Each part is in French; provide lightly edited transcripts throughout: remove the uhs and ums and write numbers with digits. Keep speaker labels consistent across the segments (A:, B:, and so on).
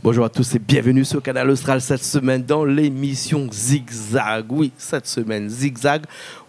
A: Bonjour à tous et bienvenue sur Canal Austral cette semaine dans l'émission Zigzag. Oui, cette semaine Zigzag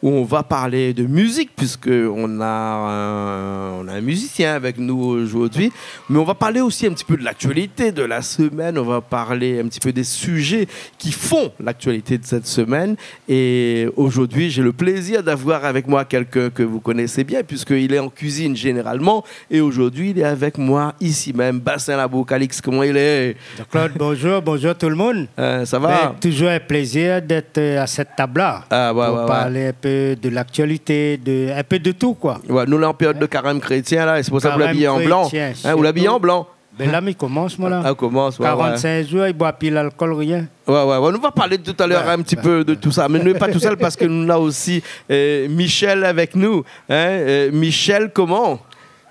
A: où on va parler de musique puisqu'on a un musicien avec nous aujourd'hui. Mais on va parler aussi un petit peu de l'actualité de la semaine. On va parler un petit peu des sujets qui font l'actualité de cette semaine. Et aujourd'hui, j'ai le plaisir d'avoir avec moi quelqu'un que vous connaissez bien puisqu'il est en cuisine généralement. Et aujourd'hui, il est avec moi ici même. Bassin Labou, Calix, comment il est?
B: Claude, bonjour, bonjour tout le monde.
A: Ça va?
B: Toujours un plaisir d'être à cette table-là. Pour parler un peu de l'actualité, un peu de tout, quoi.
A: Ouais, nous, là, en période de carême chrétien, là, c'est pour ça que vous l'habillez en blanc. Vous l'habillez en blanc.
B: Ben là, mais il commence, moi, là.
A: Ah, commence,
B: 45 jours, il boit plus l'alcool, rien.
A: Ouais. Nous va parler tout à l'heure un petit peu de tout ça. Mais nous n'est pas tout seul parce que nous avons aussi Michel avec nous. Michel, comment?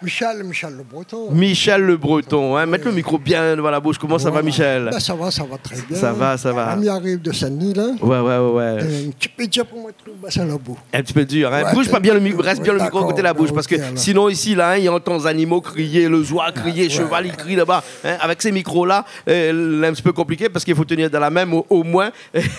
C: Michel Le Breton.
A: Michel Le Breton. Hein. Mettre le micro bien devant la bouche. Comment ça va, Michel?
C: Ben, ça va très bien.
A: Ça va.
C: Ami arrive de Saint-Denis, là.
A: Ouais.
C: Un petit peu dur pour moi, le bassin Labou.
A: Un petit peu dur. Hein.
C: Ouais,
A: bouge pas bien le micro, reste bien le micro à côté de la bouche. Parce que sinon, ici, là, il entend les animaux crier, le oie crier, cheval, il crie là-bas. Hein. Avec ces micros-là, c'est un petit peu compliqué parce qu'il faut tenir dans la même au moins.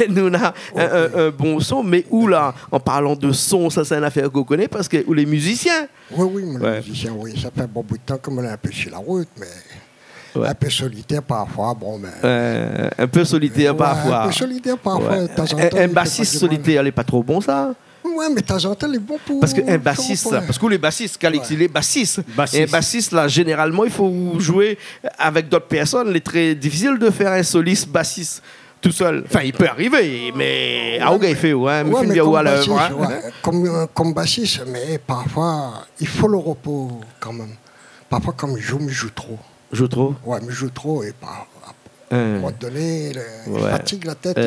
A: Nous, on a un bon son. Mais où, là, en parlant de son, ça, c'est une affaire qu'on connaît parce que où les musiciens.
C: Oui, les musiciens, oui. Ça fait un bon bout de temps qu'on est un peu sur la route, mais un peu solitaire parfois. Bon, mais...
A: un peu solitaire parfois.
C: Un peu solitaire parfois. De temps en temps,
A: un bassiste solitaire, il n'est pas trop bon, ça?
C: Ouais, mais de temps en temps, il est bon pour...
A: Parce qu'un bassiste, parce que les bassistes, Calix, il est bassiste. Et un bassiste, là, généralement, il faut jouer avec d'autres personnes. Il est très difficile de faire un soliste bassiste tout seul. Enfin, il peut arriver, mais à il fait,
C: comme bassiste, mais parfois, il faut le repos quand même. Parfois, comme je joue trop.
A: Joue trop?
C: Ouais, mais je joue trop et à un moment donné, il fatigue la tête.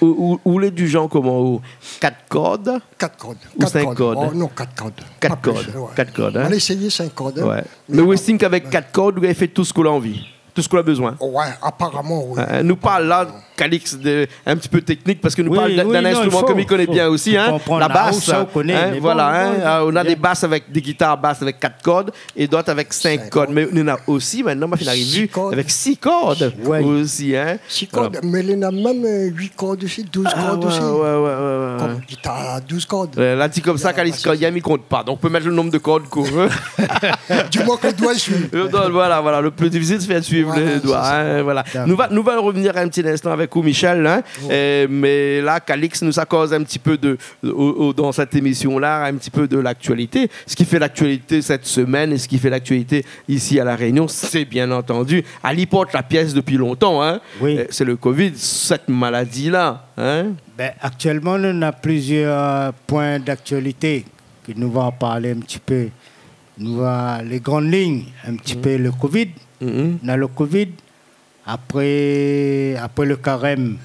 A: Ou les du genre comment? 4 cordes?
C: 4 cordes.
A: Ou 5 cordes?
C: Oh, non, 4 cordes.
A: 4 cordes. 4 cordes.
C: On a essayé 5 cordes.
A: Ouais. Mais Westing, avec 4 cordes, vous avez fait tout ce qu'on a envie. Tout ce qu'on a besoin.
C: Ouais, apparemment, oui.
A: Nous parle là, Calix, un petit peu technique, parce que nous parle d'un instrument que il connaît bien aussi, hein, la basse. On a des basses avec des guitares basses avec 4 cordes et d'autres avec 5 cordes. Mais nous avons aussi, maintenant, on a vu avec 6 cordes aussi. Hein.
C: 6 cordes, mais il y en a même 8 cordes aussi, 12 cordes aussi. Comme guitare à 12 cordes.
A: Là, dit comme ça, Calix, quand il y a, il ne compte pas. Donc, on peut mettre le nombre de cordes qu'on veut.
C: Du moins qu'on doit suivre.
A: Voilà, le plus difficile, c'est de faire suivre les doigts. Hein, voilà. Nous allons revenir un petit instant avec vous, Michel. Hein, mais là, Calix nous accorde un petit peu dans cette émission-là, un petit peu de l'actualité. Ce qui fait l'actualité cette semaine et ce qui fait l'actualité ici à La Réunion, c'est bien entendu, à l'hypothèse la pièce depuis longtemps. Hein, c'est le Covid, cette maladie-là. Hein.
B: Actuellement, on a plusieurs points d'actualité que nous allons en parler un petit peu. Les grandes lignes, un petit peu le Covid. On a le Covid, après le carême.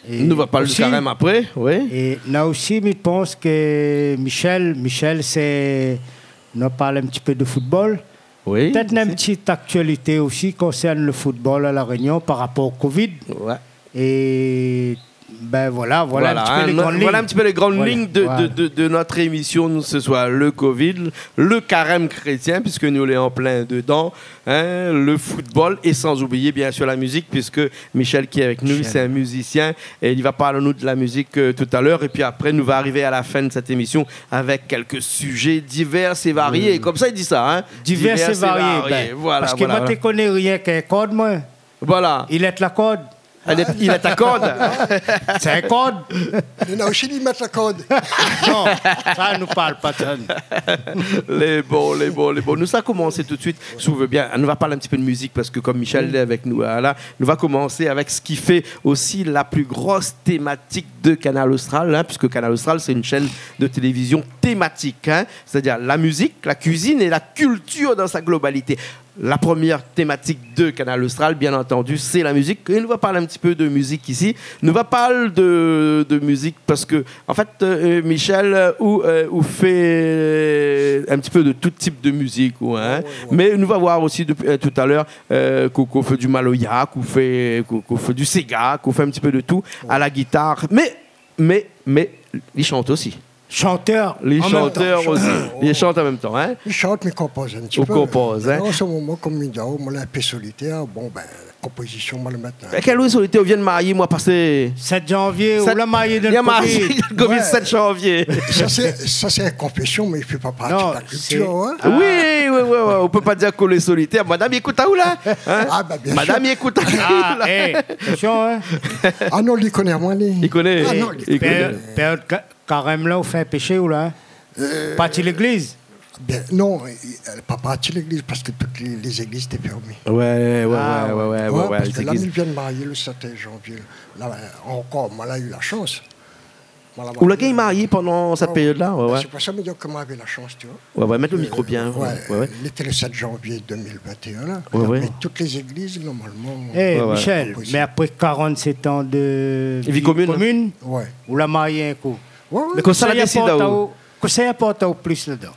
A: Nous va parler du carême après, oui.
B: Et là aussi, je pense que Michel, nous parle un petit peu de football.
A: Oui.
B: Peut-être une petite actualité aussi concerne le football à La Réunion par rapport au Covid.
A: Ouais.
B: Et voilà un
A: petit peu les grandes lignes de notre émission ce soir. Le Covid, le carême chrétien, puisque nous l'est en plein dedans, hein, le football et sans oublier bien sûr la musique, puisque Michel qui est avec nous, c'est un musicien et il va parler nous de la musique tout à l'heure. Et puis après, nous va arriver à la fin de cette émission avec quelques sujets divers et variés. Comme ça, il dit ça. Hein?
B: Divers et variés. Parce que moi, tu ne connais rien qu'un code, moi.
A: Voilà.
B: Il est la code.
A: Il est ta corde.
B: C'est un code.
C: Il a aussi dit mettre la corde.
B: Non, ça ne nous parle pas.
A: Les bons. Nous, ça a commencé tout de suite. Si vous voulez bien, on va parler un petit peu de musique parce que comme Michel est avec nous, là, nous va commencer avec ce qui fait aussi la plus grosse thématique de Canal Austral, hein, puisque Canal Austral, c'est une chaîne de télévision thématique. Hein, c'est-à-dire la musique, la cuisine et la culture dans sa globalité. La première thématique de Canal Austral, bien entendu, c'est la musique. Et nous va parler un petit peu de musique ici. Nous va parler de musique parce que, en fait, Michel fait un petit peu de tout type de musique. Hein. Mais nous va voir aussi tout à l'heure qu'on fait du maloya, qu'on fait du sega, qu'on fait un petit peu de tout à la guitare. Mais il chante aussi. Les chanteurs aussi. Ils chantent en même temps. Hein?
C: Ils chantent, mais composent un petit peu.
A: Compose, hein?
C: En ce moment, comme il dit, on est un peu solitaire. Bon, composition, moi le matin.
A: Quelle résolution vient de marier, moi, passé
B: 7 janvier, ou la mariée de
A: Il y a marié le Covid 7 janvier.
C: Ça, c'est une confession, mais il ne fait pas partie de la culture. Hein?
A: Oui, on ne peut pas dire qu'on est solitaire. Madame, écoute à où là hein?
C: Ah, bah, bien
A: Madame,
C: sûr.
A: écoute à où là
B: attention, hein.
C: Ah non, il connaît moi.
A: Il connaît.
C: Ah non, il connaît.
B: Période carême là, on fait un péché ou là parti l'église.
C: Bien, non, elle n'est pas partie de l'église parce que toutes les églises étaient fermées.
A: Ouais.
C: Parce que l'ami vient de marier le 7 janvier. Là, encore, moi, là, eu la chance.
A: Ou le gars est marié pendant cette période-là.
C: C'est pour ça que je avait la chance, tu vois.
A: Ouais, mettre le micro bien.
C: Il était le 7 janvier 2021. Là. Mais toutes les églises, normalement.
B: Michel, mais après 47 ans de
A: vie commune,
B: ou la marié un coup.
A: Mais quand ça la décide
B: que c'est important au plus là-dedans.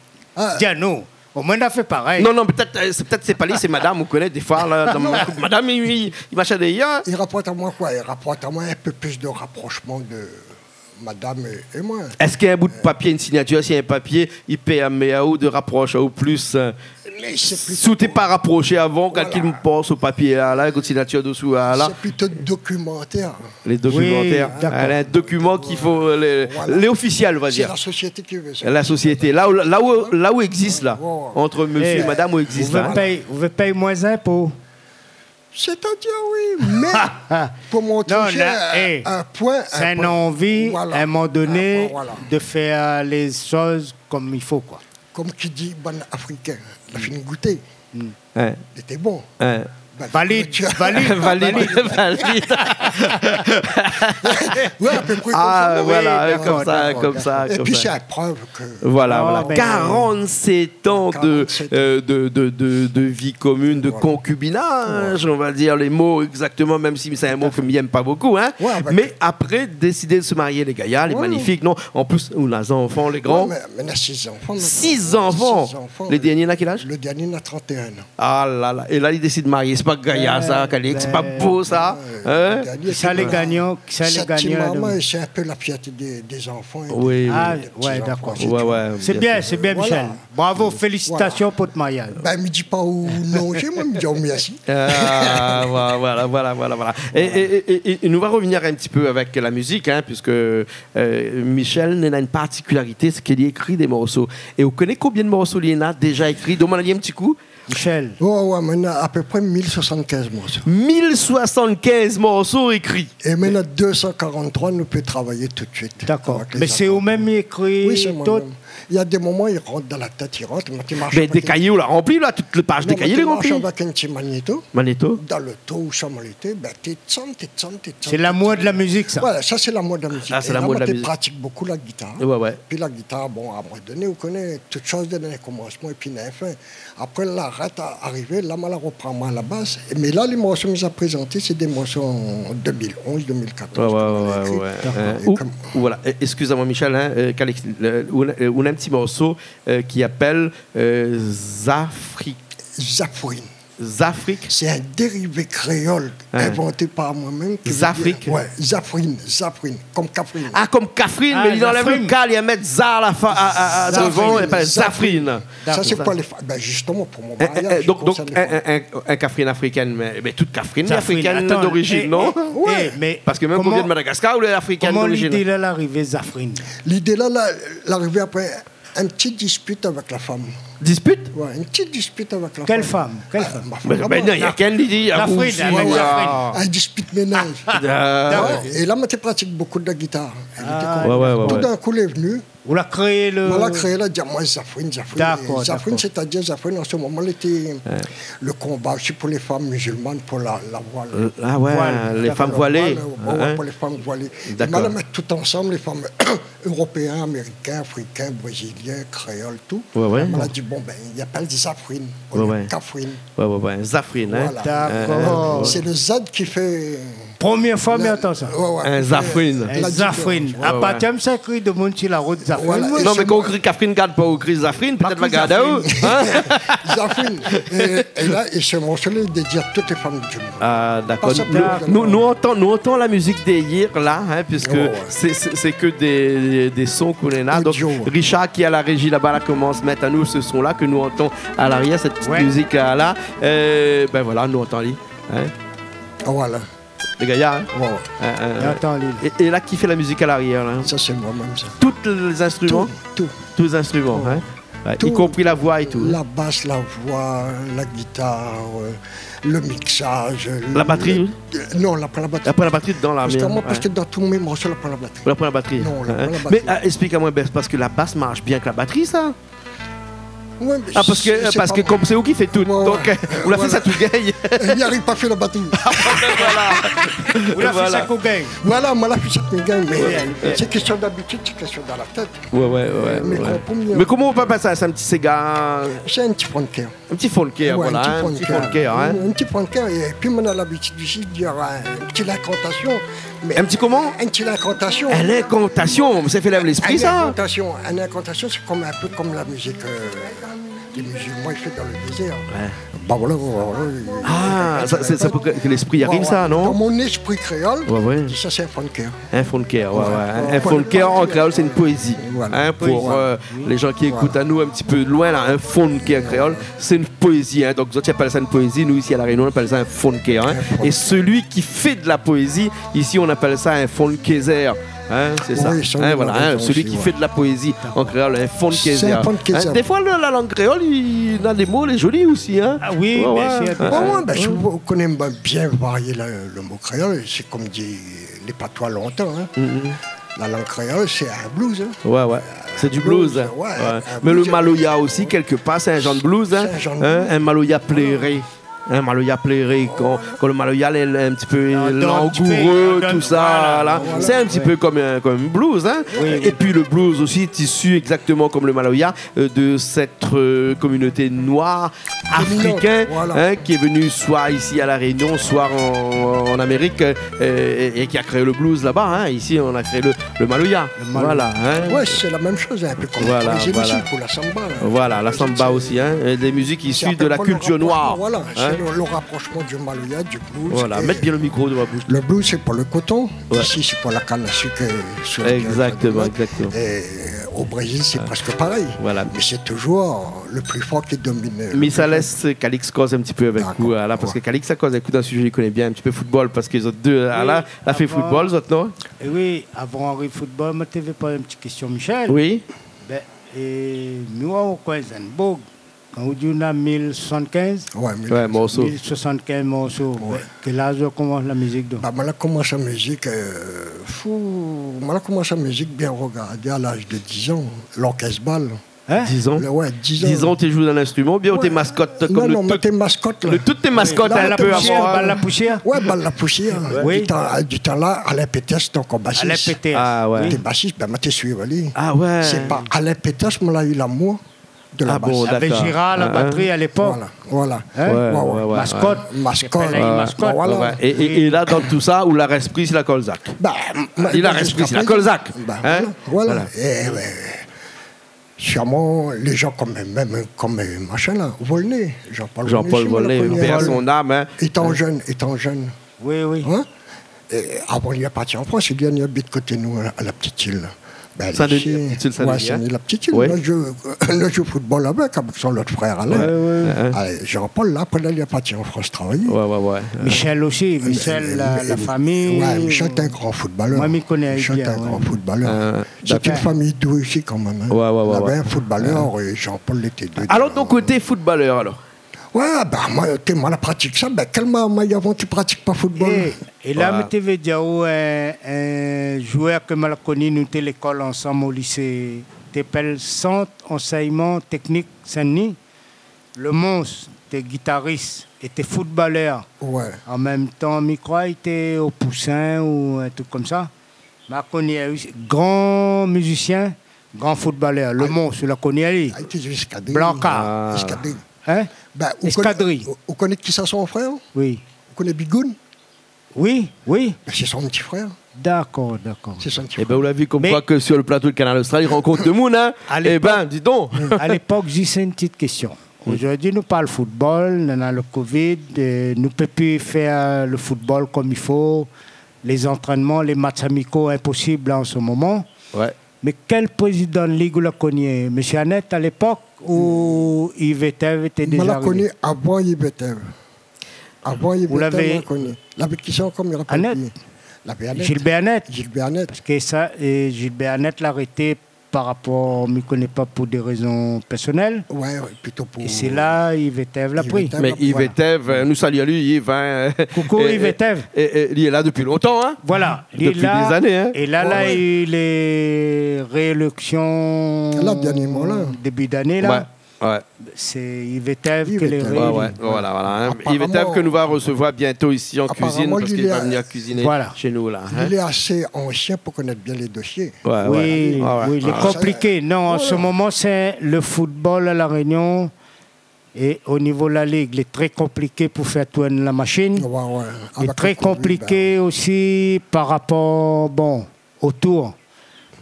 B: Dis-nous, au moins on a fait pareil.
A: Non, peut-être c'est pas lui, c'est madame, vous connaissez des fois. Là, madame, il m'achète des gars.
C: Il rapporte à moi quoi? Il rapporte à moi un peu plus de rapprochement de madame et moi.
A: Est-ce qu'il y a un bout de papier, une signature? S'il y a un papier, il permet à ou de rapprocher au plus. Si tu n'es pas rapproché avant, quand il me passe au papier, là, une signature dessous. Là.
C: C'est plutôt documentaire.
A: Les documentaires.
B: Oui,
A: un document qu'il faut. Les officiels, on va dire.
C: C'est la société qui veut ça.
A: La société. Là où existe, là. Entre monsieur et madame, où existe.
B: Vous veut payer moins d'impôts.
C: C'est-à-dire, oui, mais pour montrer un point.
B: C'est une envie, à un moment donné, de faire les choses comme il faut, quoi.
C: Comme qui dit, bon africain, la fini goûter. Il était bon.
B: Valide.
C: Oui, à peu près
A: comme ça.
C: Et puis c'est la preuve que...
A: Voilà. 47 ans de vie commune, de concubinage, on va dire les mots exactement, même si c'est un mot que je n'aime pas beaucoup. Hein. Mais après, décider de se marier, les gars, les magnifiques, non. En plus, on a des enfants, les grands.
C: Mais on a 6 enfants.
A: 6 enfants. Les derniers, à quel âge?
C: Le dernier, a 31 ans.
A: Ah là là. Et là, il décide de marier. C'est pas Gaïa, ça, c'est pas beau, ça.
B: Ça, les gagnants.
C: C'est un peu la fierté des enfants.
A: Oui.
B: D'accord. C'est bien, Michel. Bravo, félicitations pour ton mariage.
C: Ben, ne me dis pas où non, moi, me dis merci.
A: Voilà. Et nous va revenir un petit peu avec la musique, hein, puisque Michel a une particularité, c'est qu'il écrit des morceaux. Et vous connaissez combien de morceaux il a déjà écrit? Demandez un petit coup.
B: Michel.
C: Maintenant, à peu près 1075 morceaux.
A: 1075 morceaux écrits.
C: Et maintenant, 243, nous pouvons travailler tout de suite.
B: D'accord. Mais c'est au même écrit.
C: Oui, c'est moi-même. Il y a des moments, il rentre dans la tête, il rentre.
A: Mais des cahiers, on l'a rempli, là, toutes les pages des cahiers, les remplis.
C: Avec un petit magnéto. Dans le taux ou chamalité,
B: c'est l'amour de la musique, ça.
C: Voilà, ça, c'est l'amour de la musique.
A: C'est l'amour de la musique.
C: Tu pratiques beaucoup la guitare. Puis la guitare, bon, à un moment donné, vous connaissez toutes choses dans le commencement et puis dans la fin. Après, l'arrête à arriver, là, je reprends moi à la basse. Mais là, les morceaux que nous a présentés, c'est des morceaux en 2011, 2014.
A: Voilà. Excusez-moi, Michel, hein, on a un petit morceau qui appelle
C: Zafrine.
A: Zafrique.
C: C'est un dérivé créole inventé par moi-même.
A: Zafrique.
C: Ouais, Zafrine, comme Catherine.
A: Ah, comme Catherine, mais il enlève le cal, il va mettre Za devant, et pas Zafrine.
C: Ça, c'est quoi les femmes? Ben, justement, pour mon mariage.
A: Donc un Catherine africaine, mais toute Catherine africaine d'origine, non?
B: Oui.
A: Parce que même qu'on vient de Madagascar, ou est africaine d'origine?
B: Comment l'idée là, l'arrivée Zafrine?
C: L'idée là, l'arrivée après une petite dispute avec la femme.
A: Dispute?
C: Oui, une petite dispute avec la
B: Quelle
C: femme.
B: Quelle femme?
A: Il y a qu'elle qui dit.
C: Un dispute ménage. Et là, moi, je pratique beaucoup de la guitare. Tout d'un coup, elle est venue.
B: On l'a créé
C: On l'a créé là, dire moi Zafrine. Zafrine, c'est-à-dire Zafrine, en ce moment, était le combat aussi pour les femmes musulmanes, pour la voile.
A: Ah ouais, les femmes voilées.
C: Pour les femmes voilées. On va mettre tout ensemble, les femmes européens, américains, africains, brésiliens, créoles, tout. On a dit, bon, ben, il y a pas de Zafrine, Catherine.
A: Zafrine, hein.
C: D'accord. C'est le Z qui fait...
B: Première fois, mais attends ça.
A: Un Zafrine.
B: Un Zafrine. À partir de ça, écrit de monde sur la route Zafrine.
A: Non, mais quand on crie Catherine, garde pas, on crie Zafrine, peut-être va garder où.
C: Zafrine. Et là, il se mentionne de dire toutes les femmes du monde.
A: Ah, d'accord. Nous entendons la musique d'hier, là, puisque c'est que des sons qu'on a. Donc, Richard, qui est à la régie là-bas, commence à mettre à nous ce son-là, que nous entendons à l'arrière, cette petite musique-là. Ben voilà, nous entendons.
C: Voilà.
A: Les Gaillards, hein?
C: Ouais.
A: Et là, qui fait la musique à l'arrière, là?
C: Ça, c'est moi-même, ça.
A: Tous les instruments?
C: Tout.
A: Tous les instruments, hein? Ouais, y compris la voix et tout.
C: La basse, la voix, la guitare, le mixage.
A: La batterie?
C: Non, la batterie.
A: Après la batterie dans la mienne.
C: Parce que dans tous mes morceaux, la batterie.
A: La batterie.
C: Non, la batterie.
A: Mais explique-moi, parce que la basse marche bien que la batterie, ça?
C: Ouais,
A: parce que comme c'est vous qui fait tout,
C: ouais,
A: donc vous la faites ça tout gagne.
C: Il n'y arrive pas à faire la batterie.
A: Voilà.
B: Vous la faites ça qu'on gagne.
C: Voilà, moi la faites ça qu'on gagne. Mais c'est question d'habitude, c'est question dans la tête.
A: Ouais. Mais comment on peut passer ça? C'est un petit Sega?
C: C'est un petit funker.
A: Un petit funker, voilà. Un petit funker.
C: Un petit funker. Et puis on a l'habitude ici de dire une petite incantation.
A: Un petit comment?
C: Une petite incantation.
A: Une incantation, ça fait lève l'esprit, ça?
C: Une incantation, c'est comme un peu comme la musique des musulmans, ils font dans le désert.
A: Ouais.
C: Bah voilà.
A: Ça pour que l'esprit arrive, ça, non?
C: Dans mon esprit créole, ça c'est un funker.
A: Un funker, Un funker en créole, c'est une poésie.
C: Voilà.
A: Pour les gens qui écoutent à nous un petit peu de loin, là, un funker créole, c'est une poésie. Donc, vous appelez ça une poésie, nous ici à La Réunion, on appelle ça un funker. Et celui qui fait de la poésie, ici on appelle ça un funkezer. C'est ça. Oui, celui qui fait de la poésie en créole, un funkezer. Des fois, la langue créole, il a des mots, les jolis aussi.
B: Ah oui,
C: je connais bien varier le mot créole. C'est comme dit les patois longtemps. La langue créole, c'est un blues.
A: Ouais. C'est du blues. Mais le maloya aussi, quelque part, c'est un genre de blues. Un maloya plairé. Un maloya plairé, quand le maloya est un petit peu langoureux, tout ça, là. C'est un petit peu comme un blues, Et puis le blues aussi est issu exactement comme le maloya de cette communauté noire africaine qui est venue soit ici à La Réunion, soit en Amérique et qui a créé le blues là-bas. Ici, on a créé le maloya. Voilà.
C: Ouais, c'est la même chose, un peu comme les musiques pour la samba.
A: Voilà, la samba aussi, des musiques issues de la culture noire.
C: Voilà. Le rapprochement du maloya, du blues.
A: Voilà, mettre bien le micro de ma bouche.
C: Le blues, c'est pour le coton. Ici, c'est pour la canne à sucre.
A: Exactement.
C: Et au Brésil, c'est presque pareil.
A: Voilà.
C: Mais c'est toujours le plus fort qui domine.
A: Mais ça laisse Calix cause un petit peu avec vous. Parce que Calix, ça cause avec vous d'un sujet qu'il connaît bien, un petit peu football. Parce que les autres deux, a fait football, les autres, non?
B: Oui, avant Henri Football, je t'avais pas une petite question, Michel.
A: Oui.
B: Et nous, au Coisenbourg, quand on a 1075
A: morceaux.
B: 1075 morceaux. Quel âge commence la musique donc?
C: Moi, commence la musique, bien regardée à l'âge de 10 ans, l'orchestre bal.
A: 10 ans?
C: 10
A: ans, tu joues dans l'instrument, bien ou t'es mascotte?
C: Non, mais t'es mascotte.
A: Toutes tes mascottes,
B: un peu avant. Balle la poussière?
C: Ouais, balle la poussière. Du temps là, Alain Péters, donc en bassiste.
B: Alain Péters.
A: Ah ouais.
C: T'es bassiste, moi t'es suivi.
A: Ah ouais.
C: C'est pas Alain Péters, moi là, eu l'amour de la basse.
A: Bon,
B: avec Girard, la batterie à l'époque.
C: Voilà.
B: Mascotte.
C: Voilà.
A: Et là, dans tout ça, où la resprit, c'est la Colzac. Il a resprit, c'est la Colzac.
C: Voilà. Sûrement, les gens comme machin là, Volney,
A: Jean-Paul Volney, perd son âme.
C: Étant jeune.
B: Oui.
C: Avant, il est parti en France, il y a habité côté nous, à la petite île.
A: Saint-Denis,
C: la petite île. Là, je joue au football avec son autre frère Alain. Jean-Paul, là, après, il est parti en France travailler.
B: Michel aussi, la famille.
C: Michel est un grand footballeur.
B: Moi, je connais
C: Michel est un grand footballeur. C'est une famille douée ici, quand même. Il y avait un footballeur et Jean-Paul était deux.
A: Alors, ton côté footballeur, alors?
C: Moi, la pratique ça, quellement avant tu pratiques pas football.
B: Et là, je veux dire, un joueur que je connais, nous étions à l'école ensemble au lycée, t'appelles Centre Enseignement Technique Saint-Denis. Le monstre, t'es guitariste et t'es footballeur. En même temps, je crois qu'il était au Poussin ou un truc comme ça. Je connais un grand musicien, grand footballeur. Le monstre, je le connais. Blanca. Escadrille.
C: Vous connaissez qui ça, son frère?
B: Oui.
C: Vous connaissez Bigoun?
B: Oui.
C: C'est son petit frère.
B: D'accord.
C: C'est son petit frère.
A: Vous l'avez vu comme quoi que sur le plateau de Canal Austral, il rencontre de monde, dis donc.
B: À l'époque, j'ai une petite question. Aujourd'hui, nous parlons football, nous avons le Covid, nous ne pouvons plus faire le football comme il faut, les entraînements, les matchs amicaux impossibles en ce moment. Mais quel président de Ligue vous le connaissez? Monsieur Annette à l'époque ou Yves Etev était déjà
C: Je l'ai connu avant Yves Etev. Avant, il était tellement connu. L'avait qui sont comme il rappelle.
B: Annette. Gilbert Annette. Parce que ça, Gilbert Annette l'a arrêté par rapport, je ne connais pas pour des raisons personnelles.
C: Oui, plutôt pour...
B: Et c'est là, Yves Etève l'a pris.
A: Mais Yves Etève, nous saluons lui, Yves.
B: Coucou Yves Etève.
A: Il est là depuis longtemps, hein?
B: Voilà.
A: Depuis des années, hein?
B: Et là, il est réélection...
C: Là, dernièrement, là.
B: Début d'année, là.
A: Ouais.
B: C'est Yves Etève qui les réélit.
A: Voilà. Yves Etève que nous va recevoir bientôt ici en cuisine parce qu'il va venir cuisiner chez nous. Là,
C: il est assez ancien pour connaître bien les dossiers.
B: Oui, il est compliqué. Non, en ce moment, c'est le football à La Réunion. Et au niveau de la Ligue, il est très compliqué pour faire tourner la machine. Il est très compliqué aussi par rapport au tour.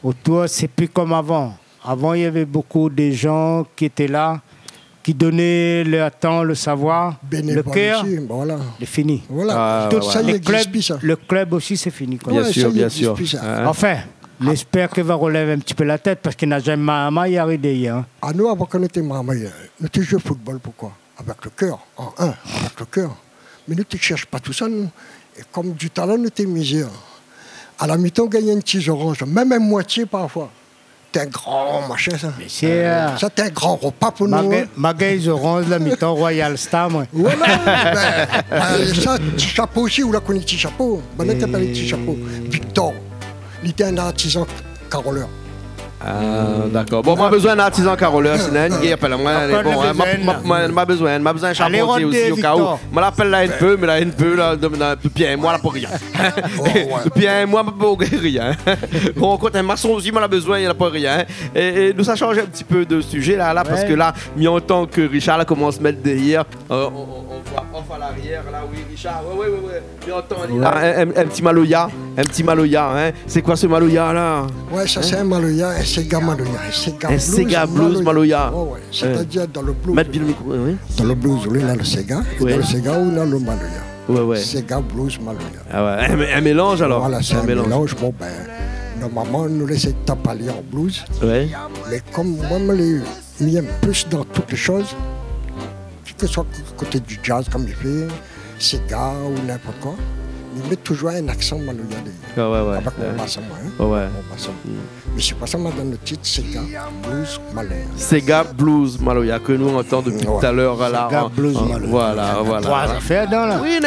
B: Au tour, c'est plus comme avant. Avant, il y avait beaucoup de gens qui étaient là, qui donnaient leur temps, le savoir, le cœur. C'est fini.
C: Voilà. Tout ça,
B: le club aussi, c'est fini.
A: Bien sûr.
B: Enfin, j'espère qu'il va relever un petit peu la tête parce qu'il n'a jamais Mahama y arrivé hier.
C: À nous, avant qu'on était Mahama, nous tu joues au football, pourquoi? Avec le cœur, avec le cœur. Mais nous, tu ne cherches pas tout ça, nous. Et comme du talent, nous t'es misé. À la mi-temps, gagner une tige orange, même une moitié parfois. C'est un grand machin, ça. Ça, c'est un grand repas pour nous.
B: Magaïs orange, la mi-temps, Royal Star, moi.
C: Voilà. Ça, petit chapeau aussi, ou la connaît petit chapeau. On a appelé petit chapeau. Victor. Il était un artisan caroleur.
A: D'accord. Bon, moi besoin d'un artisan caroleur, sinon il appelle moi. M'a besoin d'un charpentier aussi au cas où. Je l'appelle là un peu, mais là un peu là, bien moi là pour rien. Bien moi pour rien. Bon, quand un maçon aussi, moi a besoin, il a pas rien. Et nous ça change un petit peu de sujet là, parce que là, mi en tant que Richard là commence à se mettre derrière, on voit off à l'arrière là, oui Richard, ouais. Mi en temps un petit maloya, hein. C'est quoi ce maloya là?
C: Ouais, ça c'est un maloya. Un
A: Sega Blues Maloya.
C: C'est-à-dire dans le blues.
A: Mettre bien le micro, oui.
C: Dans le blues, on a le Sega. Dans le Sega, on a le Maloya. Sega Blues Maloya.
A: Un mélange alors.
C: Voilà, c'est un mélange. Bon, normalement, nous laissons taper en blues. Mais comme moi, je m'aime plus dans toutes les choses, que ce soit côté du jazz comme il fait, Sega ou n'importe quoi. Il met toujours un accent maloya avec mon bassin, mais c'est pas ça, dans le titre Sega Blues Maloya.
A: Sega Blues Maloya, que nous entendons depuis tout à l'heure.
B: Sega Blues Maloya.
A: Voilà.
B: Trois affaires dans là.
A: Oui,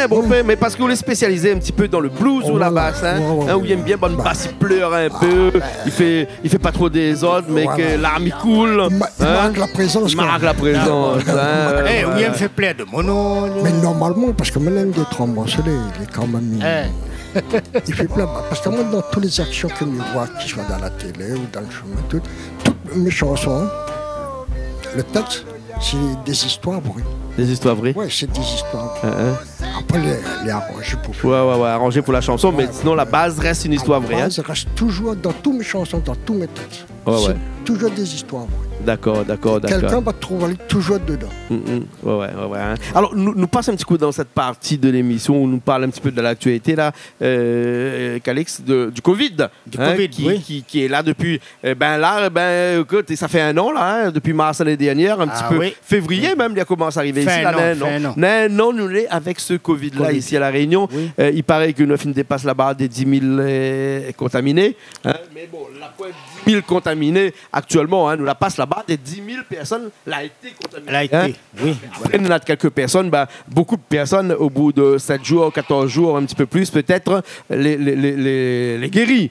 A: mais parce que vous les spécialisez un petit peu dans le blues ou la basse, où il aime bien bonne basse, il pleure un peu, il fait pas trop des ordres, mais que l'arme coule.
C: Il marque la présence.
A: Il marque la présence.
B: Oui, il me fait plaisir de mon nom.
C: Mais normalement, parce que maintenant, il est trop morcelé, il est quand même. Il fait plein. Parce que moi, dans toutes les actions que je vois, qu'ils soient dans la télé ou dans le chemin, toutes mes chansons, le texte, c'est des histoires vraies.
A: Des histoires vraies?
C: Oui, c'est des histoires vraies. Après, les arranger pour faire.
A: Arranger pour la chanson, mais sinon, la base reste une histoire vraie.
C: La base reste toujours dans toutes mes chansons, dans tous mes textes. C'est toujours des histoires vraies.
A: D'accord.
C: Quelqu'un va trouver toujours dedans.
A: Alors, nous passons un petit coup dans cette partie de l'émission où nous parle un petit peu de l'actualité, là, Calix, du Covid. Qui est là depuis. Écoute, ça fait un an, là, depuis mars l'année dernière, un petit peu. Février même, il a commencé à arriver ici. Non, nous l'est avec ce Covid-là, ici à La Réunion. Il paraît que nous dépasse la barre des 10 000 contaminés. Mais bon, la pointe 10 000 contaminés actuellement, nous la passe la barre des 10 000 personnes l'a été contaminées. Après, nous avons quelques personnes, beaucoup de personnes, au bout de 7 jours, 14 jours, un petit peu plus, peut-être, les guéris.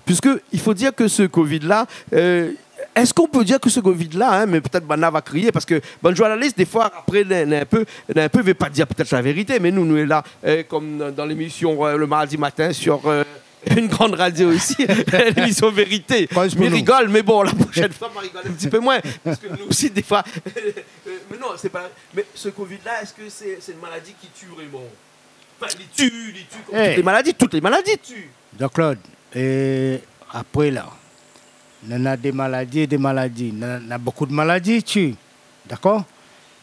A: Puisqu'il faut dire que ce Covid-là, est-ce qu'on peut dire que ce Covid-là, mais peut-être Bana va crier, parce que bonne journaliste, des fois, après, un peu, ne veut pas dire peut-être la vérité, mais nous est là, comme dans l'émission le mardi matin sur... une grande radio aussi, l'émission Vérité. Mais rigole, mais bon, la prochaine fois, on rigole un petit peu moins. Parce que nous aussi, des fois. Mais non, c'est pas. Mais ce Covid-là, est-ce que c'est une maladie qui tue vraiment? Enfin, il tue comme toutes les maladies tuent.
B: Donc, Claude, et après là, on a des maladies. On a beaucoup de maladies tuent. D'accord?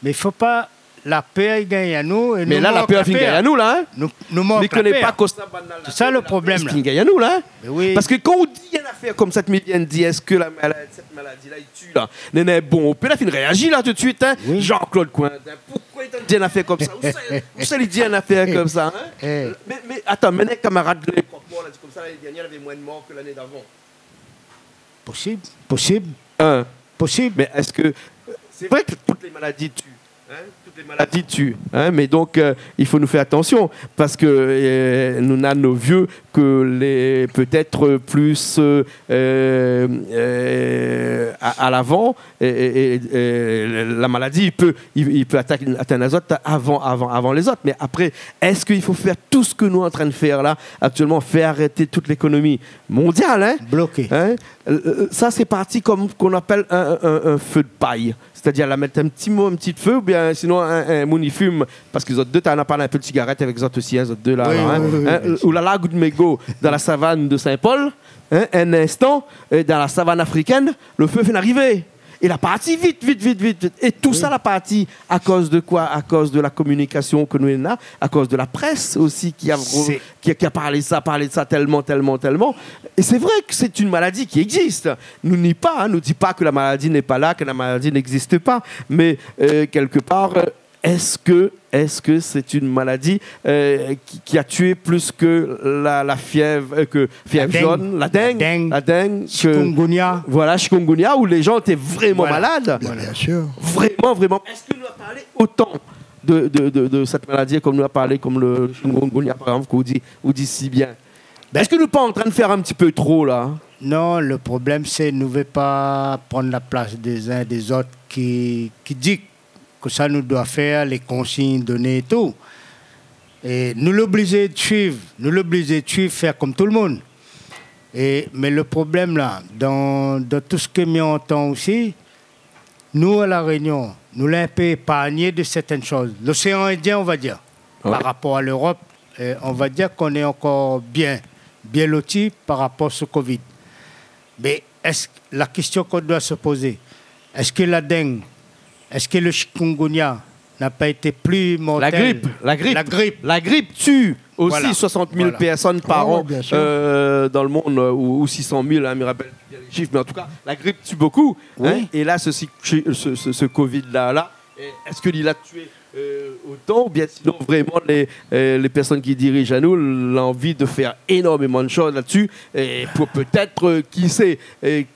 B: Mais il ne faut pas. La paix gagne à nous.
A: Mais là, la paix gagne à nous, là.
B: Nous manquons.
A: Ne connaît pas Costa
B: Banal. C'est ça le problème, là.
A: Gagne à nous, là.
B: Oui.
A: Parce que quand on dit une affaire comme cette, vient de dire, est-ce que cette maladie-là, il tue, là? Bon, on peut la fin réagir, là, tout de suite, hein.
B: Oui.
A: Jean-Claude Cointin. Pourquoi il dit une affaire comme ça? Où ça lui dit une affaire comme ça? Hein? Mais attends, mes camarades de l'époque, on a dit comme ça, l'année dernière, il y avait moins de morts que l'année d'avant.
B: Possible. Possible.
A: Mais est-ce que... C'est vrai que toutes les maladies tuent. Hein? Toutes les maladies tuent. Hein? Mais donc, il faut nous faire attention parce que nous avons nos vieux que peut-être plus à l'avant et la maladie il peut atteindre les autres avant les autres. Mais après, est-ce qu'il faut faire tout ce que nous sommes en train de faire là actuellement, faire arrêter toute l'économie mondiale, hein?
B: Bloqué.
A: Hein? Ça c'est parti comme qu'on appelle un feu de paille. C'est-à-dire la mettre un petit feu, ou bien sinon un moun il fume, parce qu'ils ont deux, t'en as parlé un peu de cigarette avec les autres aussi, les autres deux là. Oui. Ou la lague de mégot dans la savane de Saint-Paul, hein, un instant, dans la savane africaine, le feu vient d'arriver. Et la partie vite. Et tout ça, la partie, à cause de quoi? À cause de la communication que nous avons, à cause de la presse aussi qui a parlé de ça tellement. Et c'est vrai que c'est une maladie qui existe. Nous nie pas, nous dit pas que la maladie n'est pas là, que la maladie n'existe pas. Mais quelque part, est-ce que c'est une maladie qui a tué plus que la fièvre, jaune, la dengue,
B: chikungunya.
A: Voilà, chikungunya, où les gens étaient vraiment malades.
C: Bien sûr.
A: Vraiment. Est-ce que nous avons parlé autant de cette maladie comme nous avons parlé comme le chikungunya, par exemple, que vous dites si bien? Est-ce que nous ne sommes pas en train de faire un petit peu trop, là?
B: Non, le problème, c'est que nous ne voulons pas prendre la place des uns et des autres qui disent que ça nous doit faire, les consignes données et tout. Et nous l'obliger de suivre, faire comme tout le monde. Mais le problème là, dans tout ce que nous entendons aussi, nous à La Réunion, nous l'avons un peu épargné de certaines choses. L'océan Indien, on va dire, par rapport à l'Europe, on va dire qu'on est encore bien loti par rapport à ce Covid. Mais la question qu'on doit se poser, est-ce que la dengue, est-ce que le chikungunya n'a pas été plus mortel?
A: La grippe tue aussi 60 000 personnes par an dans le monde, ou 600 000, hein, je me rappelle bien les chiffres, mais en tout cas, la grippe tue beaucoup. Oui. Hein, et là, ce Covid-là, est-ce qu'il a tué autant, ou bien sinon vraiment les personnes qui dirigent à nous l'envie de faire énormément de choses là-dessus pour peut-être, qui sait,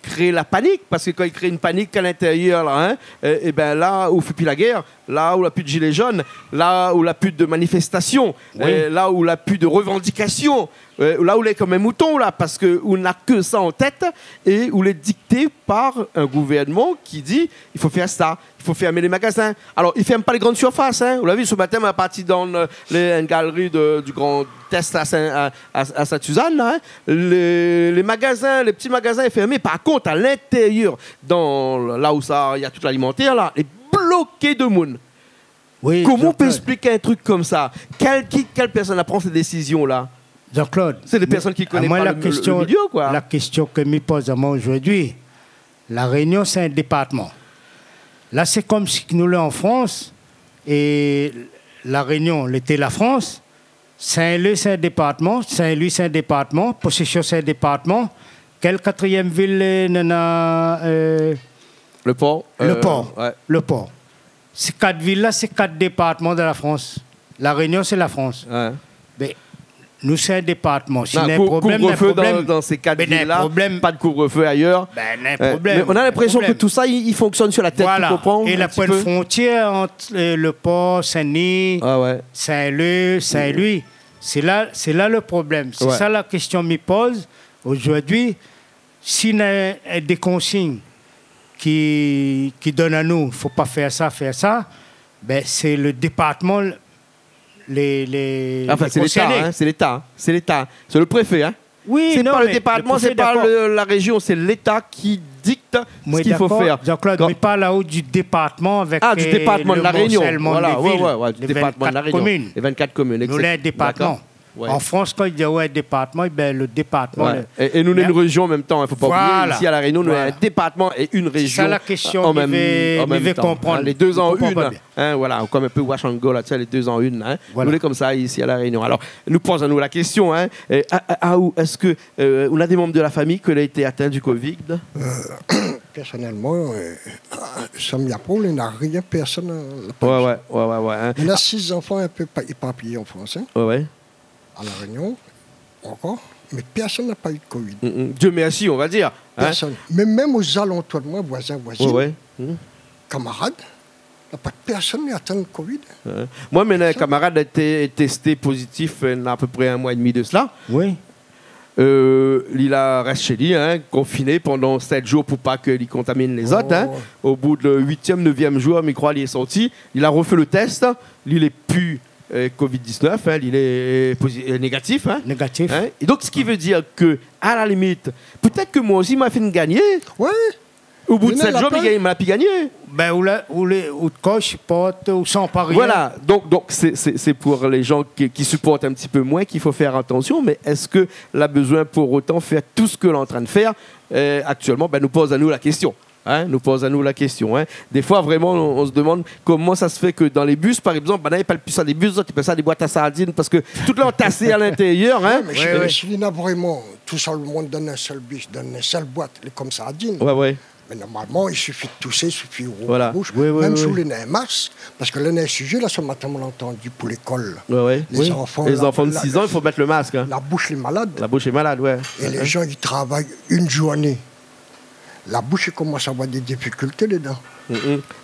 A: créer la panique, parce que quand ils créent une panique à l'intérieur là, hein, et ben là où il ne fait plus la guerre, là où il n'y a plus de gilets jaunes, là où il n'y a plus de manifestations, là où il n'y a plus de revendications, là où il est comme un mouton là, parce qu'on n'a que ça en tête et où il est dicté par un gouvernement qui dit il faut faire ça, il faut fermer les magasins. Alors il ne ferme pas les grandes surfaces, hein. Vous l'avez vu ce matin, on est parti dans une galerie du Grand Est à Sainte-Suzanne, hein. Les magasins, les petits magasins sont fermés. Par contre, à l'intérieur, là où il y a tout l'alimentaire, là, est bloqué de monde. Oui, comment on peut expliquer un truc comme ça? Quelle personne prend ces décisions-là?
B: Jean-Claude,
A: c'est des personnes qui connaissent pas le milieu, quoi.
B: La question que me pose à moi aujourd'hui, La Réunion, c'est un département. Là, c'est comme si nous l'avons en France, et La Réunion, l'était la France. Saint-Louis, c'est un département. Saint-Louis, c'est un département. Possession, c'est un département. Quelle quatrième ville
A: Le Port.
B: Le Port. Ces 4 villes-là, c'est 4 départements de la France. La Réunion, c'est la France. Ouais. Mais nous, c'est un département. Si
A: un couvre-feu dans ces 4 villes-là, pas de couvre-feu ailleurs. Mais on a l'impression que tout ça, il fonctionne sur la tête.
B: Voilà. Tu comprends, et la point de frontière entre le Port, Saint-Denis, Saint-Leu, Saint-Louis, c'est là le problème. C'est ça la question que me pose aujourd'hui. S'il y a des consignes qui donnent à nous, il ne faut pas faire ça, ben c'est le département,
A: enfin, c'est l'État, c'est le préfet. Hein.
B: Oui,
A: c'est pas le département, c'est pas la région, c'est l'État qui dicte ce qu'il faut faire.
B: Jean-Claude, mais pas là-haut du département avec
A: du département de la Réunion.
B: Voilà,
A: du département de la Réunion.
B: Communes.
A: Les 24 communes.
B: Nous, les départements. Ouais. En France, quand il dit département, ben, le département...
A: Ouais. Et nous, on est une région en même temps, il ne faut pas oublier. Ici, à La Réunion, nous avons un département et une région. C'est
B: ça la question en même temps. Comprendre.
A: Les deux en une. Voilà, comme un peu Washango, là, les deux en une. Voilà. Nous, on est comme ça ici à La Réunion. Alors, nous posons la question. Est-ce que on a des membres de la famille qui ont été atteints du Covid?
C: personnellement, Sam Yapo, il n'a rien, personne.
A: Ouais.
C: Il a 6 enfants un peu éparpillés en France. Hein,
A: ouais.
C: À La Réunion, encore. Mais personne n'a pas eu de Covid.
A: Dieu merci, on va dire.
C: Personne. Hein? Mais même aux alentours de moi, voisins, camarades, il n'y a pas personne qui atteint le Covid.
A: Moi, mes camarades étaient testés positifs il y a à peu près 1 mois et demi de cela.
B: Oui.
A: Il a resté chez lui, confiné pendant 7 jours pour pas qu'il contamine les autres. Hein. Au bout de 8e, 9e jour, il croit qu'il est sorti. Il a refait le test. Il est plus Covid-19. Hein. Il est négatif. Hein.
B: Négatif.
A: Hein. Et donc, ce qui veut dire que, à la limite, peut-être que moi aussi, m'a fait gagner.
C: Ouais.
A: Au bout de 7 jours, il m'a pu gagner.
B: Ben, ou de coche, porte, ou sans parier.
A: Voilà, donc c'est pour les gens qui supportent un petit peu moins qu'il faut faire attention, mais est-ce qu'il a besoin pour autant faire tout ce que l'on est en train de faire actuellement? Nous pose à nous la question. Nous pose à nous la question. Des fois, vraiment, on se demande comment ça se fait que dans les bus, par exemple, il n'y a pas plus ça des bus, ils ça des boîtes à sardines parce que tout est entassé à l'intérieur.
C: Mais s'il y a vraiment, tout ça, le monde donne un seul bus, donne une seule boîte, comme sardines.
A: Ouais.
C: Mais normalement, il suffit de tousser, il suffit d'ouvrir la bouche, même sous les nez masques. Parce que le nez sujet, là, ce matin, on l'a entendu pour l'école. Les enfants
A: de 6 ans, il faut mettre le masque.
C: La bouche est malade.
A: La bouche est malade, ouais.
C: Et les gens, ils travaillent une journée. La bouche commence à avoir des difficultés dedans.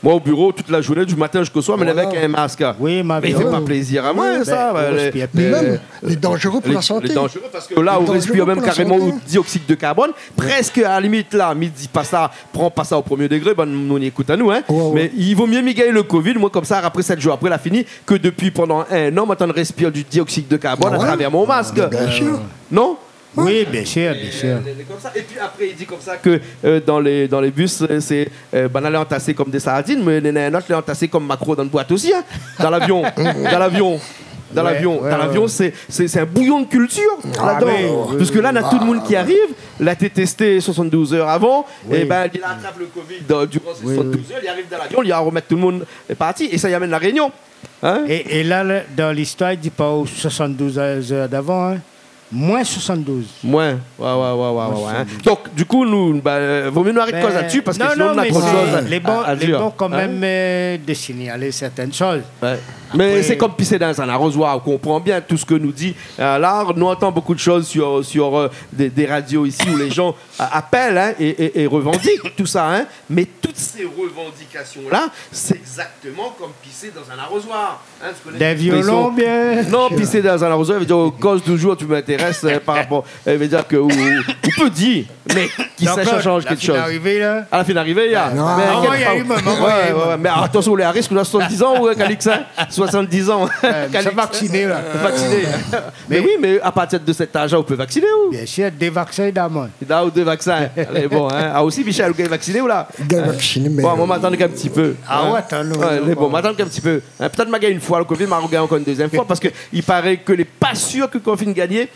A: Moi, au bureau, toute la journée, du matin jusqu'au soir, mais avec un masque.
B: Oui,
A: mais il ne fait pas plaisir à moi, ça.
C: Les dangereux pour la santé.
A: Les dangereux, parce que là, on respire même carrément le dioxyde de carbone. Presque à la limite, là, midi, pas ça, prends pas ça au premier degré, on écoute à nous. Mais il vaut mieux miguer le Covid, moi, comme ça, après 7 jours après la fini, que depuis pendant 1 an, maintenant, je respire du dioxyde de carbone à travers mon masque.
C: Bien sûr.
A: Non?
B: Oui, bien sûr.
A: Comme ça. Et puis après, il dit comme ça que dans les bus, c'est on est entassé comme des sardines, mais il y en a un autre qui est entassé comme macro dans une boîte aussi. Dans l'avion. Dans l'avion, c'est un bouillon de culture là-dedans. Parce que là, on a tout le monde qui arrive. Là, tu es testé 72 heures avant. Et ben, il attrape le Covid durant ces 72 heures. Il arrive dans l'avion, il va remettre tout le monde est parti. Et ça y amène la réunion.
B: Et là, dans l'histoire, il ne dit pas aux 72 heures d'avant. Moins 72.
A: Ouais. Donc, du coup, nous, vaut mieux nous arrêter cause là-dessus parce que sinon, on a trop de choses.
B: Les bons, quand même, de signaler certaines choses.
A: Ouais. Mais après, c'est comme pisser dans un arrosoir. On comprend bien tout ce que nous dit. Là, nous entendons beaucoup de choses sur des radios ici où les gens appellent et revendiquent tout ça. Mais toutes ces revendications-là, c'est exactement comme pisser dans un arrosoir.
B: Des violons, bien.
A: Non, pisser dans un arrosoir, veut dire, cause du jour, tu m'intéresses par rapport. Ça veut dire que. On peut dire, mais qui sait, ça change quelque chose. À la fin d'arrivée, il y a. Mais attention, les risques, on a 70 ans ou Calix, 70 ans.
B: C'est vacciné, là.
A: Vacciné. Mais oui, mais à partir de cet âge-là, on peut vacciner ou?
B: Bien sûr, des vaccins d'amont.
A: Des vaccins. Allez, bon, aussi, Michel, vous êtes vacciné ou là?
C: Vacciné, mais.
A: Bon, moi, m'attendre qu'un petit peu.
B: Attends-nous.
A: Bon, m'attendre qu'un petit peu. Peut-être m'a gagné une fois, le Covid m'a regagné encore une deuxième fois, parce qu'il paraît que n'est pas sûr que le Covid gagné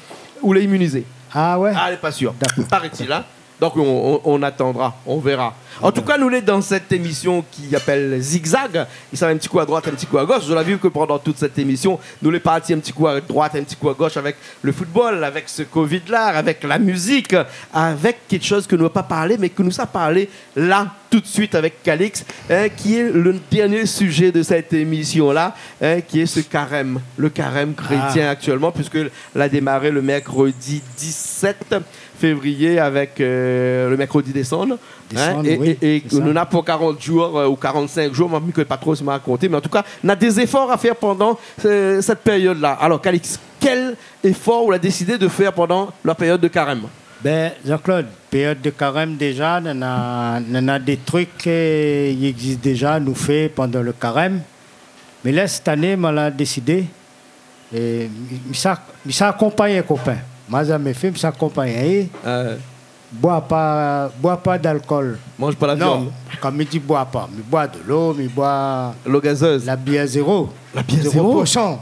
A: ou l'est immunisé.
B: Ah ouais?
A: Ah, elle n'est pas sûr. Paraît-il, hein? Donc on attendra, on verra. En tout cas, nous sommes dans cette émission qui appelle Zigzag. Il s'en va un petit coup à droite, un petit coup à gauche. Vous avez vu que pendant toute cette émission, nous sommes partis un petit coup à droite, un petit coup à gauche avec le football, avec ce Covid-là, avec la musique, avec quelque chose que nous n'avons pas parlé, mais que nous avons parlé là, tout de suite avec Calix, qui est le dernier sujet de cette émission-là, qui est ce carême, le carême chrétien actuellement, puisqu'il a démarré le mercredi 17 février avec le mercredi décembre. Et nous n'avons pas 40 jours ou 45 jours, moi, que pas trop se m'a raconté, mais en tout cas, on a des efforts à faire pendant cette période-là. Alors, Calix, quel effort on a décidé de faire pendant la période de carême?
B: Jean-Claude, période de carême déjà, on a des trucs qui existent déjà, nous fait pendant le carême. Mais là, cette année, on a décidé, ça accompagne un copain. Moi, mes films s'accompagnent. Bois pas d'alcool.
A: Mange pas la viande.
B: Non, comme il dit bois pas. Mais bois de l'eau, mais bois.
A: L'eau gazeuse.
B: La bière zéro.
A: La bière 0%.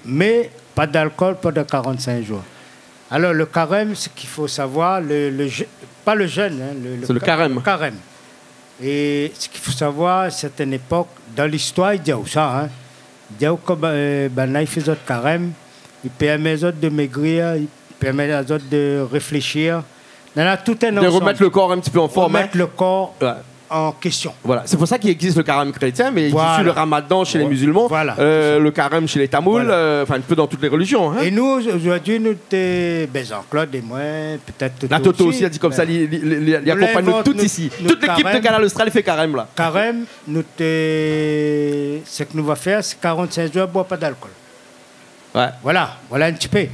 B: Mais pas d'alcool pendant 45 jours. Alors, le carême, ce qu'il faut savoir, pas le jeûne.
A: C'est le carême.
B: Le carême. Et ce qu'il faut savoir, à certaines époques, dans l'histoire, il y a ça. Il y a comme il fait d'autres carême. Il permet aux autres de maigrir, il permet aux autres de réfléchir. tout un
A: de remettre le corps un petit peu en forme.
B: Remettre le corps en question.
A: Voilà, c'est pour ça qu'il existe le carême chrétien, mais il existe le ramadan chez les musulmans, le carême chez les tamouls, enfin un peu dans toutes les religions. Hein.
B: Et nous, aujourd'hui, nous Jean-Claude et moi, peut-être
A: la Toto aussi a dit comme ça, il accompagne nous toutes ici. Toute l'équipe de Canal Austral fait carême là.
B: Carême, ce que nous va faire, c'est 45 jours, boire pas d'alcool.
A: Ouais.
B: Voilà un petit peu.
A: Et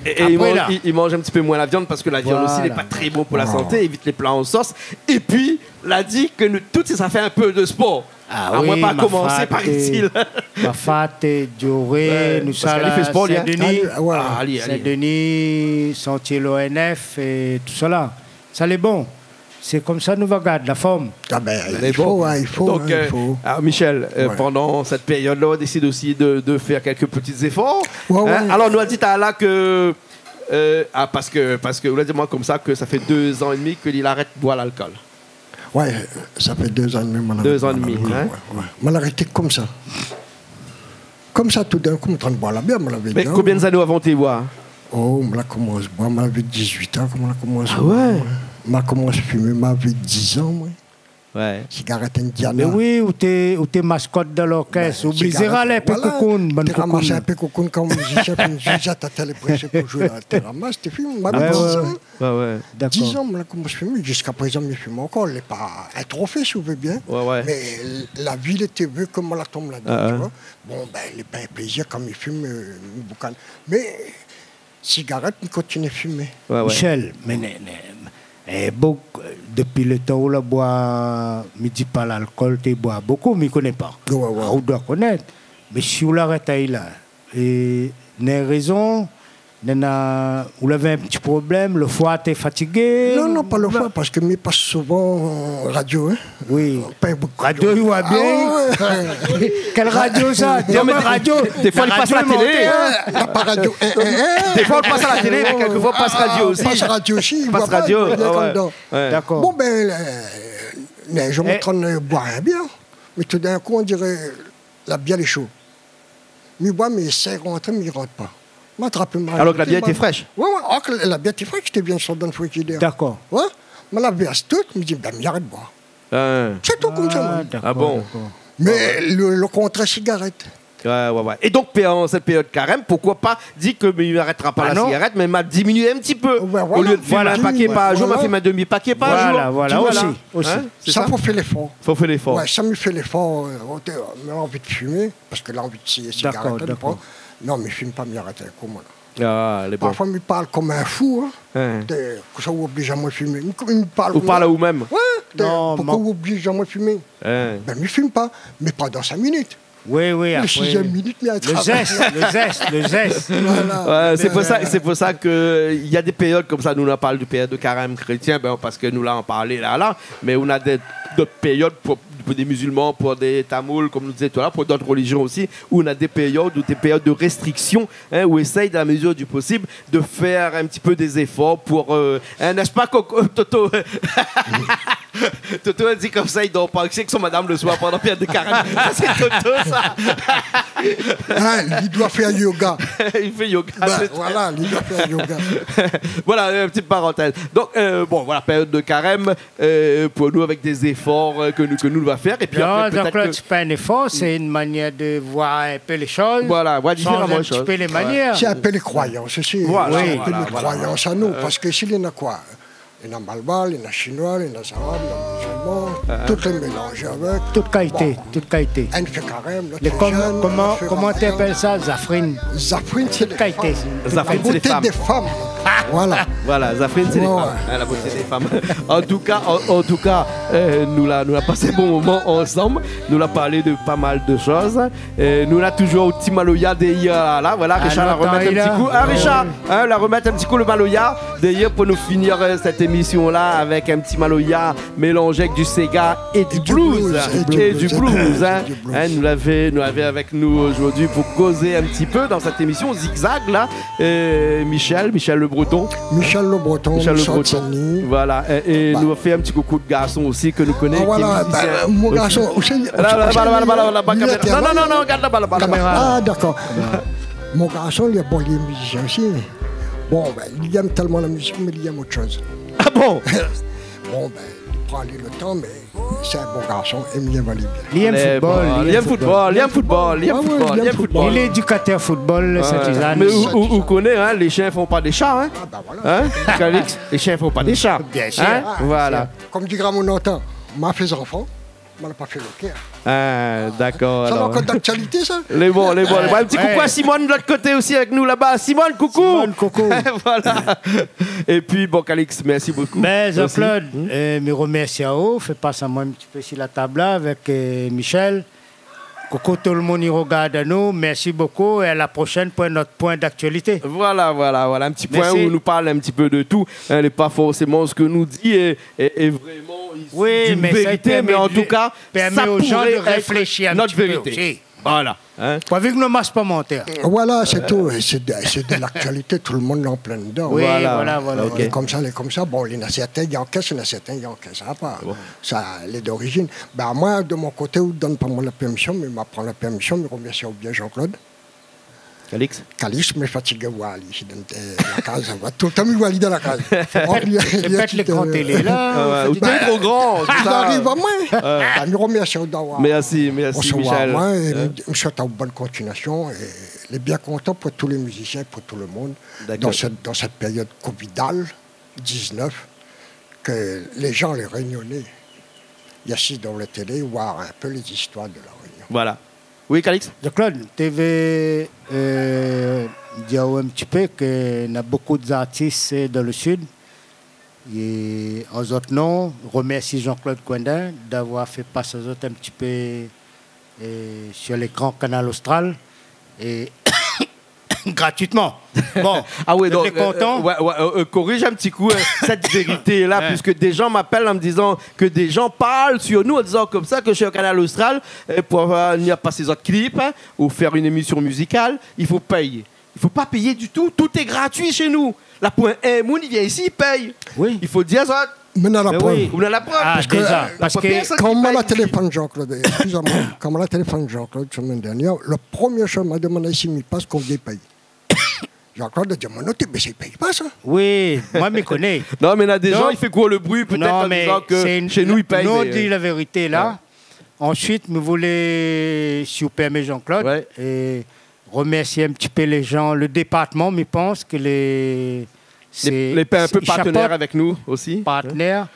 A: il mange un petit peu moins la viande parce que la viande aussi n'est pas très bon pour la santé, évite les plats en sauce. Et puis, il a dit que tout ça fait un peu de sport.
B: Ah oui,
A: pas commencer par ici.
B: Ma fate, Dioré, nous sommes là, Saint-Denis, Saint-Denis, Sentier l'ONF et tout cela. Ça l'est bon. C'est comme ça nous va garder la forme.
C: Ah ben, il faut. Donc,
A: alors Michel, pendant cette période-là, on décide aussi de faire quelques petits efforts. Alors, on nous a dit là que... parce que vous l'avez dit moi comme ça, que ça fait 2 ans et demi qu'il arrête de boire l'alcool.
C: Ouais, ça fait 2 ans et demi.
A: 2 ans et demi.
C: On l'a arrêté comme ça. Comme ça, tout d'un coup, on est en train de boire la bière.
A: Mais combien d'années avant de boire?
C: Oh, on l'a commencé à boire. On avait 18 ans, on a commencé à
A: boire. Ah ouais?
C: On a commencé à fumer, on avait 10 ans, moi.
A: Ouais.
C: Cigarette indiana.
B: Mais oui, ou t'es mascotte de l'orchestre. Oubliez les pécoucounes.
C: Tu ramasses un pécoucoune comme musicien, puis une jugette à télépressé pour jouer là. Tu ramasses, tu fumes. Moi, 10 ans. 10 ans, on a commencé à fumer. Jusqu'à présent, je fume encore. Il n'est pas un trophée, si vous voulez bien. Mais la ville était vue comme on la tombe là-dedans, tu vois. Bon, ben, il n'est pas un plaisir comme il fume une boucane. Mais cigarette, il continue à fumer.
B: Michel, mais depuis le temps où on boit, ne me dis pas l'alcool, tu bois beaucoup, mais il ne connaît pas. On doit connaître. Mais si on l'arrête là, et il y a raison, vous avez un petit problème, le foie, tu es fatigué.
C: Non, pas le foie, parce que je passe souvent radio. Hein.
B: Oui. Radio, il va bien. Quelle radio ça? Radio.
A: Des fois, il passe à la télé.
C: Pas radio.
A: Des fois, on passe à la télé, mais quelquefois, on passe radio aussi.
C: Passe radio aussi.
A: Passe radio.
B: D'accord.
C: Bon, ben, je me train de boire un bière. Mais tout d'un coup, on dirait la bière est chaude. Je bois, mais c'est rentré, mais il ne rentre pas.
A: Alors que la bière était fraîche.
C: Oui, la bière était fraîche, j'étais bien sur le frigidaire.
B: D'accord.
C: Ouais, mais la bière, c'est toute, je me dis, ben, j'arrête de boire. C'est tout comme ça.
A: Ah bon?
C: Mais le contraire, cigarette.
A: Ouais. Et donc, en cette période carême, pourquoi pas dire qu'il n'arrêtera pas la cigarette, mais il m'a diminué un petit peu. Au lieu de fumer un paquet par jour, il m'a fait un demi-paquet par jour.
B: Voilà aussi.
C: Ça, faut faire l'effort.
A: Faut faire l'effort.
C: Ouais, ça me fait l'effort. On a envie de fumer, parce que l'envie de cigarette, non, mais je ne fume pas, mais arrête comment là. Parfois, il me parle comme un fou. Ça vous oblige à moi fumer. Il me parle.
A: Vous parlez à vous-même?
C: Pourquoi vous oblige à moi fumer? Ben, je ne fume pas, mais pas dans 5 minutes.
B: Oui,
C: le
B: après.
C: 6e minute, mais
B: le zeste.
C: Voilà.
A: C'est pour ça qu'il y a des périodes comme ça. Nous, on parle de période de carême chrétien, parce que nous, là, on parlait là. Mais on a d'autres périodes pour des musulmans, pour des tamouls, comme nous disait tout à l'heure, pour d'autres religions aussi, où on a des périodes de restriction, où on essaye, dans la mesure du possible, de faire un petit peu des efforts pour... n'est-ce pas, Toto? Toto a dit comme ça, il dort pas avec son madame le soir pendant la période de carême. C'est Toto, ça.
C: Il doit faire yoga.
A: Il fait yoga.
C: Voilà, il doit faire yoga.
A: Voilà, une petite parenthèse. Donc, voilà, période de carême, pour nous, avec des efforts que nous va faire. Et puis après,
B: donc là, c'est pas un effort, c'est une manière de voir un peu les choses.
A: Voilà, voir différemment les choses.
B: Un peu les manières.
C: C'est un peu les croyances aussi.
A: Voilà,
C: c'est un peu les croyances à nous. Parce que s'il y en a quoi? Il y en a malbal, il y en a chinois, il y en a arabes, il y en a musulmans, tout est mélangé avec.
B: Toute qualité.
C: Un fait carême, l'autre jeune.
B: Comment tu appelles ça? Zafrine.
C: Zafrine, c'est
B: toute qualité.
A: Zafrine, c'est
C: des femmes.
A: Voilà, Zafrine, c'est les femmes. La beauté des femmes. En tout cas, nous l'avons passé un bon moment ensemble. Nous l'avons parlé de pas mal de choses. Nous l'avons toujours au petit Maloya d'hier. Là, voilà, Richard la remettre un petit coup. Richard, la remettre un petit coup le Maloya d'hier pour nous finir cette émission-là avec un petit Maloya mélangé avec du Sega et du blues. Nous l'avons avec nous aujourd'hui pour causer un petit peu dans cette émission Zigzag là. Michel Le Breton.
C: Michel Le Breton.
A: Voilà. Et nous a fait un petit coucou de garçon aussi que nous connaissons.
C: Voilà, mon garçon.
A: Non, regarde la caméra.
C: Ah, d'accord. Mon garçon, il est musicien aussi. Bon, il aime tellement la musique, mais il aime autre chose.
A: Ah bon?
C: Bon, ben, il prend lui le temps, mais c'est un bon garçon, Emilien Valibien.
B: Il aime football. Il est éducateur football, Saint-Suzanne.
A: Mais vous connaissez, hein, les chiens font pas des chats, hein?
C: Ah, ben voilà.
A: Hein, Calix, les chiens font pas des chats.
B: Bien sûr.
A: Hein? Voilà.
C: Comme dit Gramont Nantin, m'a fait enfants, m'a pas fait le cœur.
A: Ah, d'accord.
C: Ça va encore d'actualité, ça?
A: Les bons. Un petit coucou à Simone de l'autre côté aussi avec nous là-bas. Simone, coucou.
B: Simone, coucou.
A: Voilà. Et puis, bon, Calix, merci beaucoup.
B: Ben, Jean-Claude, me remercie à vous. Fais passer moi un petit peu sur la table là avec Michel. Coucou, tout le monde y regarde à nous. Merci beaucoup. Et à la prochaine pour notre point d'actualité.
A: Voilà. Un petit point où on nous parle un petit peu de tout. Elle n'est pas forcément ce que nous dit et vraiment
B: oui, mais
A: vérité, mais en tout cas,
B: permet
A: ça
B: aux gens de
A: pourrait
B: réfléchir
A: être notre vérité.
B: Aussi.
A: Voilà. Hein?
B: Pas vu que nos masses pas monter.
C: Voilà, c'est tout. C'est de l'actualité, tout le monde est en plein dedans.
B: Oui, voilà.
C: Okay. Comme ça. Bon, il y en a certains, il y en a certains, il y en a ça va pas. Bon. Ça, elle est d'origine. Ben, moi, de mon côté, on ne donne pas moi la permission, mais il m'apprend la permission, mais remercie bien Jean-Claude. Calix, mais fatigué, Wally. La case, on va tout le temps, Wally dans la case.
B: Faites l'écran télé là.
A: Vous êtes trop grand.
C: Ça arrive à moi. Je remercie d'avoir.
A: Merci, Michel.
C: Moi, je souhaite une bonne continuation. Et il est bien content pour tous les musiciens, pour tout le monde, dans cette période Covid-19, que les gens, les réunionnais, y assis dans la télé, voir un peu les histoires de la Réunion.
A: Voilà. Oui, Calix?
B: Claude, tu veux dire un petit peu qu'il y a beaucoup d'artistes dans le Sud. Et en autres noms, remercie Jean-Claude Coindin d'avoir fait passer aux autres un petit peu sur l'écran Canal Austral. Et gratuitement. Bon,
A: ah oui, donc,
B: content.
A: Corrige un petit coup cette vérité-là, puisque des gens m'appellent en me disant que des gens parlent sur nous en disant comme ça que chez Canal Austral, pour venir passer ces autres clips ou faire une émission musicale, il faut payer. Il ne faut pas payer du tout. Tout est gratuit chez nous. La point 1, Moon, il vient ici, il paye.
B: Oui.
A: Il faut dire ça.
C: Mais on a la preuve.
B: Oui.
A: On a la preuve.
B: Ah, parce que
C: quand on a téléphone Jean-Claude, excusez-moi, quand on a téléphone Jean-Claude la semaine dernière, le premier chose m'a demandé s'il me passe combien il paye. Jean-Claude a dit, mais il ne paye pas ça.
B: Oui, moi, je me connais.
A: Non, mais il y a des gens, il fait quoi le bruit, peut-être en disant que chez nous, il paye.
B: Nous, on dit la vérité là. Ouais. Ensuite, nous voulons, si vous permettez Jean-Claude, et remercier un petit peu les gens, le département, mais je pense que les
A: un peu partenaires avec nous aussi.
B: Partenaires.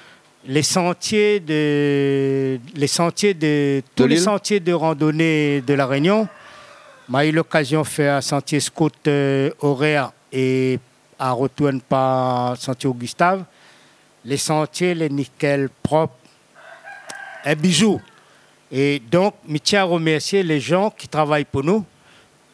B: Les sentiers de tous les sentiers de randonnée de la Réunion. J'ai eu l'occasion de faire un sentier scout horaire et à retourne par sentier Augustave. Les sentiers, les nickels propres, un bijou. Et donc, je tiens à remercier les gens qui travaillent pour nous,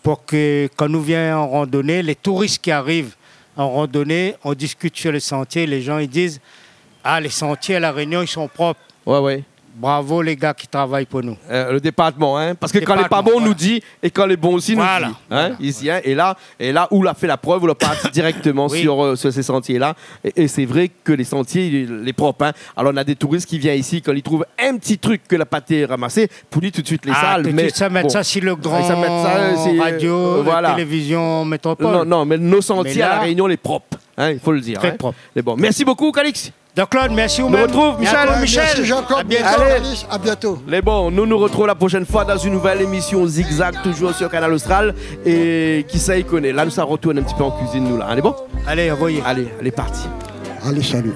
B: pour que quand nous venons en randonnée, les touristes qui arrivent en randonnée, on discute sur les sentiers, les gens ils disent « Ah, les sentiers à La Réunion, ils sont propres. »
A: Ouais.
B: Bravo les gars qui travaillent pour nous.
A: Le département, hein, parce que quand les pas bons, on nous dit, et quand les bons aussi, nous dit. Hein, ici, hein, et là, où on a fait la preuve, on a parti directement sur ces sentiers-là. Et c'est vrai que les sentiers, les propres. Hein, alors on a des touristes qui viennent ici, quand ils trouvent un petit truc que la pâté est ramassée, pour lui tout de suite les salles. Mais
B: ça met ça sur le grand radio, télévision, métropole.
A: Non, mais nos sentiers à La Réunion, les propres. Hein, il faut le dire.
B: Très propre.
A: Mais bon, merci beaucoup, Calix.
B: Donc Claude, merci vous.
A: On retrouve Michel.
C: Merci Jean-Claude. À bientôt.
A: Les bons, nous nous retrouvons la prochaine fois dans une nouvelle émission Zigzag, toujours sur Canal Austral. Et qui ça y connaît. Là, nous ça retourne un petit peu en cuisine, nous là. Allez bon.
B: Allez, envoyez.
A: Allez, parti.
C: Allez, salut.